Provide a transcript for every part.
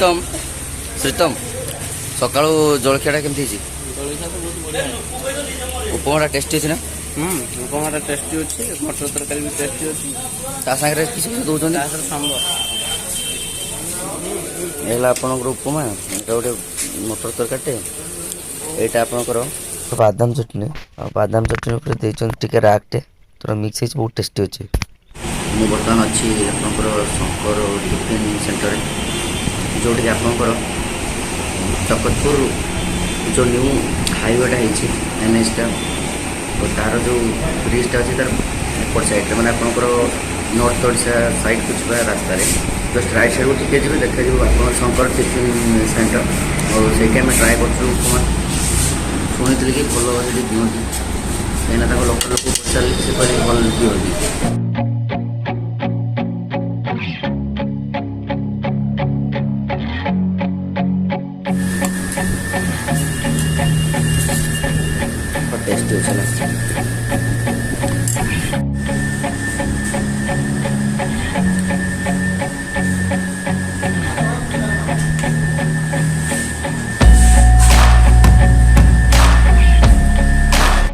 श्रीतम श्रीतम सकाळू जलखियाटा केमती ହେଇଛି? जलखिया तो बहुत बढ़िया। उपमाटा टेस्टी ଅଛି ନା? उपमाटा टेस्टी अच्छी, मटर तरकारी भी टेस्टी अच्छी। ତା ସାଙ୍ଗରେ କିଛି ଦେଉଛନ୍ତି? सांबर ହେଲା ଆପଣଙ୍କର ଉପମା, ଏଇଟା ଗୋଟେ ମଟର ତରକାରୀଟେ, ଏଇଟା ଆପଣଙ୍କର ବାଦାମ ଚଟଣି, ଆଉ ବାଦାମ ଚଟଣି ଉପରେ ଦେଇଛନ୍ତି ଟିକେ ରାଗଟେ, ତାର ମିକ୍ସ ହେଇଛି, ବହୁତ ଟେଷ୍ଟି ଅଛି। ମୁଁ ବର୍ତ୍ତମାନ ଅଛି ଆପଣଙ୍କର ଶଙ୍କର ଟିଫିନ୍ ସେଣ୍ଟରରେ, ଯେଉଁଠିକି ଆପଣଙ୍କର ଚକତପୁର ଯେଉଁ ନ୍ୟୁ ହାଇୱେଟା ହେଇଛି NHଟା, ତାର ଯେଉଁ ବ୍ରିଜଟା ଅଛି ତାର ଏପଟ ସାଇଡ଼୍ରେ, ମାନେ ଆପଣଙ୍କର ନର୍ଥ ଓଡ଼ିଶା ସାଇଡ଼୍କୁ ଯିବା ରାସ୍ତାରେ ଜଷ୍ଟ ରାଇଟ୍ ସାଇଡ଼୍କୁ ଟିକେ ଯିବେ, ଦେଖାଯିବ ଆପଣଙ୍କର ଶଙ୍କର ଟିଫିନ୍ ସେଣ୍ଟର। ଆଉ ସେଇଠି ଆମେ ଟ୍ରାଏ କରୁଥିଲୁ ଉପମା, ଶୁଣିଥିଲି କି ଭଲ ସେଠି ଦିଅନ୍ତି, କାହିଁକିନା ତାଙ୍କ ଲୋକ ପଚାରିଲେ ସେ କହିଲେ ଭଲ ଦିଅନ୍ତି। टेस्टी अच्छा लगता है।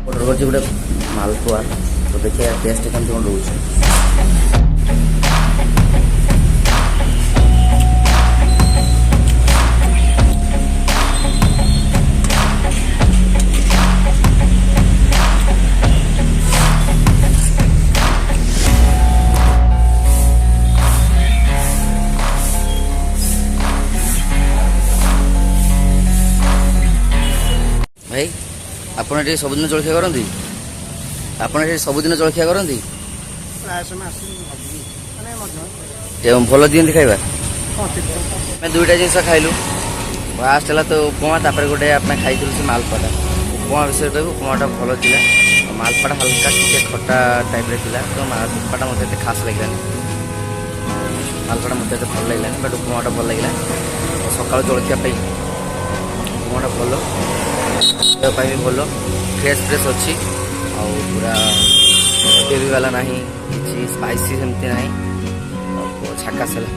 ऑर्डर कर गोटे मालपुआ, तो देखिए टेस्ट केमती कौन रोच। भाई ଆପଣ ଏଠି ସବୁଦିନ ଜଳଖିଆ କରନ୍ତି? ଆପଣ ଏଠି ସବୁଦିନ ଜଳଖିଆ କରନ୍ତି? ଭଲ ଦିଅନ୍ତି ଖାଇବା? ଆମେ ଦୁଇଟା ଜିନିଷ ଖାଇଲୁ, ଫାଷ୍ଟ ହେଲା ତ ଉପମା, ତାପରେ ଗୋଟେ ଆମେ ଖାଇଥିଲୁ ସେ ମାଲପୁଆଟା। ଉପମା ବିଷୟରେ କହିବୁ, ଉପମାଟା ଭଲ ଥିଲା, ଆଉ ମାଲପୁଆଟା ହାଲକା ଟିକେ ଖଟା ଟାଇପ୍ରେ ଥିଲା, ତ ମାଲପୁଆଟା ମୋତେ ଏତେ ଖାସ୍ ଲାଗିଲାନି। ମାଲପୁଆଟା ମୋତେ ଏତେ ଭଲ ଲାଗିଲାନି, ବଟ୍ ଉପମାଟା ଭଲ ଲାଗିଲା। ସକାଳୁ ଜଳଖିଆ ପାଇଁ ଉପମାଟା ଭଲ, ଦେହ ପାଇଁ ବି ଭଲ, ଫ୍ରେଶ୍ ଅଛି, ଆଉ ପୁରା ଗ୍ରେଭି ବାଲା ନାହିଁ, କିଛି ସ୍ପାଇସି ସେମିତି ନାହିଁ, ଝାକାସ୍ ହେଲା।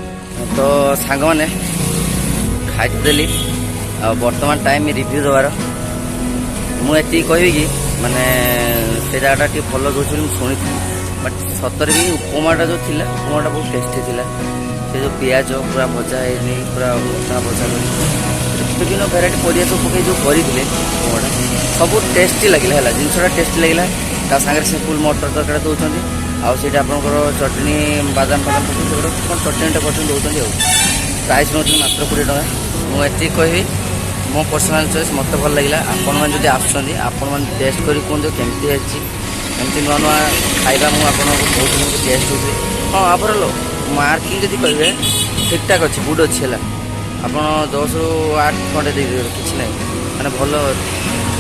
ତ ସାଙ୍ଗମାନେ ଖାଇଦେଲି, ଆଉ ବର୍ତ୍ତମାନ ଟାଇମ୍ ରିଭ୍ୟୁ ଦେବାର। ମୁଁ ଏତିକି କହିବି କି ମାନେ ସେ ଜାଗାଟା ଟିକେ ଭଲ ଦେଉଛି ବୋଲି ମୁଁ ଶୁଣିଥିଲି, ବଟ୍ ସତରେ ବି ଉପମାଟା ଯେଉଁ ଥିଲା, ଉପମାଟା ବହୁତ ଟେଷ୍ଟି ଥିଲା। ସେ ଯେଉଁ ପିଆଜ ପୁରା ଭଜା ହେଇନି, ପୁରା ମୋଟା ଭଜା ବିଭିନ୍ନ ଭେରାଇଟି ପରିବା ସବୁ ପକାଇ ଯେଉଁ କରିଥିଲେ ଉପମାଟା, ସବୁ ଟେଷ୍ଟି ଲାଗିଲା। ହେଲା ଜିନିଷଟା ଟେଷ୍ଟି ଲାଗିଲା। ତା ସାଙ୍ଗରେ ସେ ଫୁଲ୍ ମଟର ତରକାରୀ ଦେଉଛନ୍ତି, ଆଉ ସେଇଟା ଆପଣଙ୍କର ଚଟଣି ବାଦାମ ପକାଉଛନ୍ତି, ସେଗୁଡ଼ା କ'ଣ ଚଟଣିଟା କରୁଛନ୍ତି ଦେଉଛନ୍ତି। ଆଉ ପ୍ରାଇସ୍ ନେଉଛନ୍ତି ମାତ୍ର 20 ଟଙ୍କା। ମୁଁ ଏତିକି କହିବି, ମୋ ପର୍ସନାଲ୍ ଚଏସ୍, ମୋତେ ଭଲ ଲାଗିଲା। ଆପଣମାନେ ଯଦି ଆସୁଛନ୍ତି, ଆପଣମାନେ ଟେଷ୍ଟ କରି କୁହନ୍ତୁ କେମିତି ହେଇଛି। ଏମିତି ନୂଆ ନୂଆ ଖାଇବା ମୁଁ ଆପଣଙ୍କୁ ବହୁତ ଟେଷ୍ଟ ହେଉଛି। ହଁ ଓଭରଅଲ୍ ମାର୍କିଂ ଯଦି କହିବେ ଠିକ୍ଠାକ୍ ଅଛି, ଗୁଡ୍ ଅଛି। ହେଲା ଆପଣ 10ରୁ 8 ଖଣ୍ଡେ ଦେଇଦେବେ, କିଛି ନାହିଁ, ମାନେ ଭଲ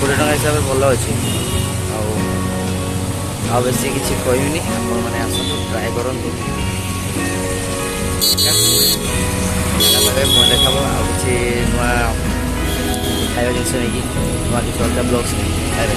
20 ଟଙ୍କା ହିସାବରେ ଭଲ ଅଛି। ଆଉ ବେଶୀ କିଛି କହିବିନି, ଆପଣମାନେ ଆସନ୍ତୁ, ଟ୍ରାଏ କରନ୍ତୁ। ମୁଁ ଦେଖାବ ଆଉ କିଛି ନୂଆ ଖାଇବା ଜିନିଷ ନେଇକି, ନୂଆ କିଛି ଅଲଗା ବ୍ଲଗ୍ସ ନେଇକି ଖାଇବା।